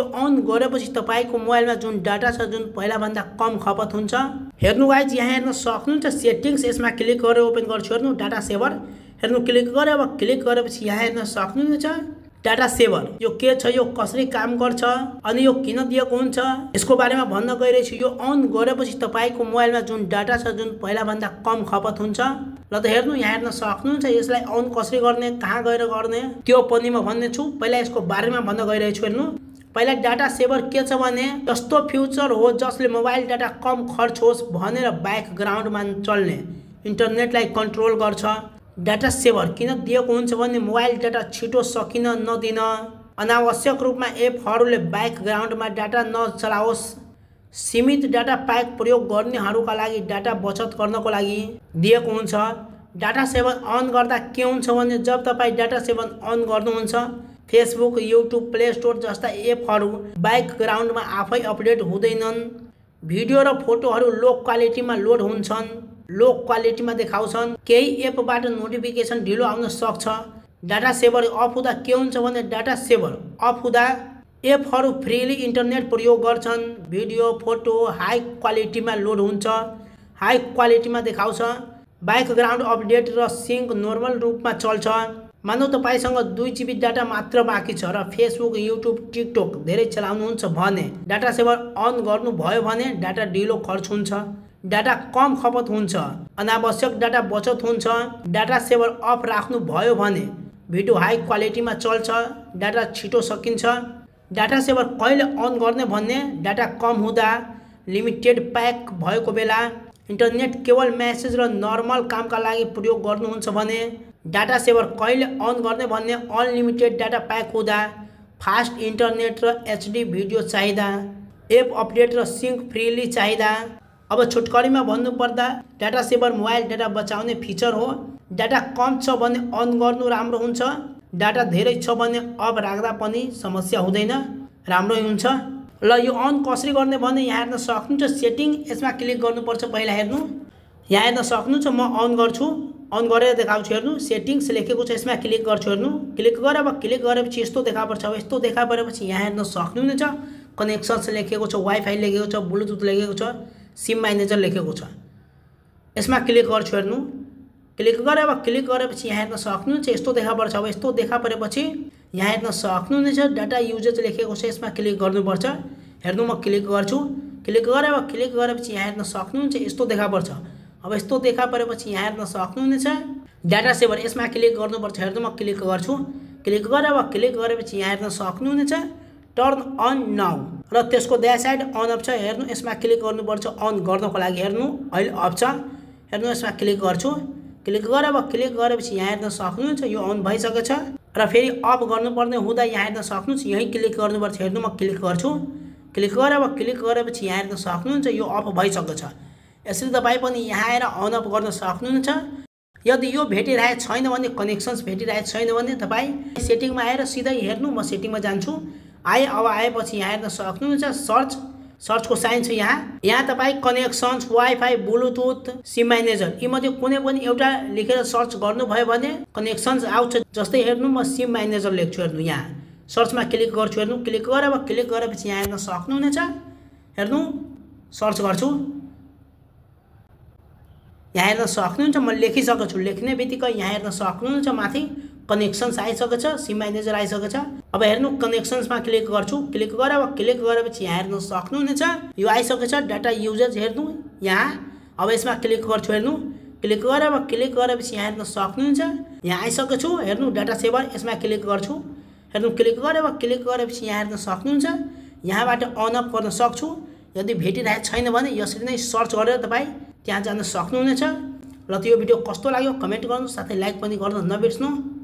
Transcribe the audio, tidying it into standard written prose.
यो अन गरेपछि तपाईको मोबाइलमा जुन डाटा छ जुन पहिला भन्दा कम खपत हुन्छ। हेर्नु गाइज यहाँ हेर्न सक्नुहुन्छ सेटिंग्स, यसमा क्लिक गरेर ओपन गर्छु। हेर्नु डाटा सेभर, हेर्नु क्लिक गरे अब क्लिक गरेपछि यहाँ हेर्न सक्नुहुन्छ डाटा सेभर यो के छ, यो कसरी काम गर्छ अनि यो किन दिएको हुन्छ यसको बारेमा भन्न गइरहेछु। यो अन गरेपछि तपाईको मोबाइलमा जुन डाटा छ जुन पहिला भन्दा कम खपत हुन्छ। ल त हेर्नु यहाँ हेर्न सक्नुहुन्छ यसलाई अन कसरी गर्ने, कहाँ गएर गर्ने त्यो पनि म भन्ने छु। पहिला यसको बारेमा भन्न गइरहेछु। हेर्नु पहिला डाटा सेभर के छ भने जस्तो फ्युचर हो जसले मोबाइल डाटा कम खर्च होस् भनेर ब्याकग्राउन्डमा चल्ने इन्टरनेटलाई कन्ट्रोल गर्छ। डाटा सेभर किन दिएको हुन्छ भने मोबाइल डाटा छिटो सकिन नदिन, अनावश्यक रूपमा एपहरूले ब्याकग्राउन्डमा डाटा नचलाओस्, सीमित डाटा प्याक प्रयोग गर्नेहरूका लागि डाटा बचत गर्नको लागि दिएको हुन्छ। डाटा सेभर अन गर्दा के हुन्छ भने जब तपाईँ डाटा सेभर अन गर्नुहुन्छ फेसबुक, युट्युब, प्ले स्टोर जस्ता एपहरू ब्याकग्राउन्डमा आफै अपडेट हुँदैनन्। भिडियो र फोटोहरू लो क्वालिटीमा लोड हुन्छन्, लो क्वालिटीमा देखाउँछन्। केही एपबाट नोटिफिकेसन ढिलो आउन सक्छ। डाटा सेभर अफ हुँदा के हुन्छ भने डाटा सेभर अफ हुँदा एपहरू फ्रीली इन्टरनेट प्रयोग गर्छन्। भिडियो, फोटो हाई क्वालिटीमा लोड हुन्छ, हाई क्वालिटीमा देखाउँछ। ब्याकग्राउन्ड अपडेट र सिङ्क नर्मल रूपमा चल्छ। मानौ तपाईसँग 2 GB डाटा मात्र बाँकी छ र फेसबुक, युट्युब, टिकटक धेरै चलाउनुहुन्छ भने डाटा सेभर अन गर्नुभयो भने डाटा ढिलो खर्च हुन्छ, डाटा कम खपत हुन्छ, अनावश्यक डाटा बचत हुन्छ। डाटा सेभर अफ राख्नु भयो भने भिडियो हाई क्वालिटीमा चल्छ, डाटा छिटो सकिन्छ। डाटा सेभर कहिले अन गर्ने भन्ने डाटा कम हुँदा, लिमिटेड प्याक भएको बेला, इन्टरनेट केवल मेसेज र नर्मल कामका लागि प्रयोग गर्नुहुन्छ भने। डाटा सेभर कहिले अन गर्ने भन्ने अनलिमिटेड डाटा प्याक हुँदा, फास्ट इन्टरनेट र HD भिडियो चाहिँदा, एप अपडेट र सिङ्क फ्रीली चाहिँदा। अब छोटकरीमा भन्नुपर्दा डाटा सेभर मोबाइल डाटा बचाउने फिचर हो। डाटा कम छ भने अन गर्नु राम्रो हुन्छ, डाटा धेरै छ भने अफ राख्दा पनि समस्या हुँदैन, राम्रै हुन्छ। ल यो अन कसरी गर्ने भने यहाँ हेर्न सक्नुहुन्छ सेटिङ, यसमा क्लिक गर्नुपर्छ। पहिला हेर्नु यहाँ हेर्न सक्नुहुन्छ म अन गर्छु, अन गरेर देखाउँछु। हेर्नु सेटिङ्स लेखेको छ, यसमा क्लिक गर्छु। हेर्नु क्लिक गरेर अब क्लिक गरेपछि यस्तो देखा पर्छ। अब यस्तो देखा परेपछि यहाँ हेर्न सक्नुहुन्छ कनेक्सन्स लेखेको छ, वाइफाई लेखेको छ, ब्लुटुथ लेखेको छ, सिम म्यानेजर लेखेको छ। यसमा क्लिक गर्छु। हेर्नु क्लिक गरेर अब क्लिक गरेपछि यहाँ हेर्न सक्नुहुन्छ यस्तो देखा पर्छ। अब यस्तो देखा परेपछि यहाँ हेर्न सक्नुहुन्छ डाटा युजेज लेखेको छ, यसमा क्लिक गर्नुपर्छ। हेर्नु म क्लिक गर्छु, क्लिक गरेर अब क्लिक गरेपछि यहाँ हेर्न सक्नुहुन्छ यस्तो देखा पर्छ। अब यस्तो देखा परेपछि यहाँ हेर्न सक्नुहुन्छ डाटा सेभर, यसमा क्लिक गर्नुपर्छ। हेर्नु म क्लिक गर्छु, क्लिक गरेर अब क्लिक गरेपछि यहाँ हेर्न सक्नुहुन्छ टर्न अन नाउ र त्यसको दायाँ साइड अन अफ छ। हेर्नु यसमा क्लिक गर्नुपर्छ अन गर्नको लागि। हेर्नु अहिले अफ छ। हेर्नु यसमा क्लिक गर्छु, क्लिक गरेर अब क्लिक गरेपछि यहाँ हेर्न सक्नुहुन्छ यो अन भइसकेको छ र फेरि अफ गर्नुपर्ने हुँदा यहाँ हेर्न सक्नुहुन्छ यहीँ क्लिक गर्नुपर्छ। हेर्नु म क्लिक गर्छु, क्लिक गरेर अब क्लिक गरेपछि यहाँ हेर्न सक्नुहुन्छ यो अफ भइसकेको छ। यसरी तपाईँ पनि यहाँ आएर अन अफ गर्न सक्नुहुन्छ। यदि यो भेटिरहेको छैन भने, कनेक्सन्स भेटिरहेको छैन भने तपाईँ सेटिङमा आएर सिधै हेर्नु म सेटिङमा जान्छु। अब आएपछि यहाँ हेर्न सक्नुहुन्छ सर्चको साइन छ। यहाँ तपाईँ connections, wifi, Bluetooth, SIM manager यीमध्ये कुनै पनि एउटा लेखेर सर्च गर्नुभयो भने कनेक्सन्स आउँछ। जस्तै हेर्नु म सिम म्यानेजर लेख्छु। हेर्नु यहाँ सर्चमा क्लिक गर्छु। हेर्नु क्लिक गरेर अब क्लिक गरेपछि यहाँ हेर्न सक्नुहुनेछ। हेर्नु सर्च गर्छु, यहाँ हेर्न सक्नुहुन्छ म लेखिसकेको छु। लेख्ने बित्तिकै यहाँ हेर्न सक्नुहुन्छ माथि कनेक्सन्स आइसकेको छ, सिम म्यानेजर आइसकेको छ। अब हेर्नु कनेक्सन्समा क्लिक गर्छु, क्लिक गरेर अब क्लिक गरेपछि यहाँ हेर्न सक्नुहुनेछ यो आइसकेको छ डाटा युजेज। हेर्नु यहाँ अब यसमा क्लिक गर्छु। हेर्नु क्लिक गरेर अब क्लिक गरेपछि यहाँ हेर्न सक्नुहुन्छ यहाँ आइसकेको छु। हेर्नु डाटा सेभर, यसमा क्लिक गर्छु। हेर्नु क्लिक गरेर अब क्लिक गरेपछि यहाँ हेर्न सक्नुहुन्छ यहाँबाट अन अफ गर्न सक्छु। यदि भेटिरहेको छैन भने यसरी नै सर्च गरेर तपाईँ त्यहाँ जान सक्नुहुनेछ। ल त यो भिडियो कस्तो लाग्यो कमेन्ट गर्नु, साथै लाइक पनि गर्न नबिर्स्नु।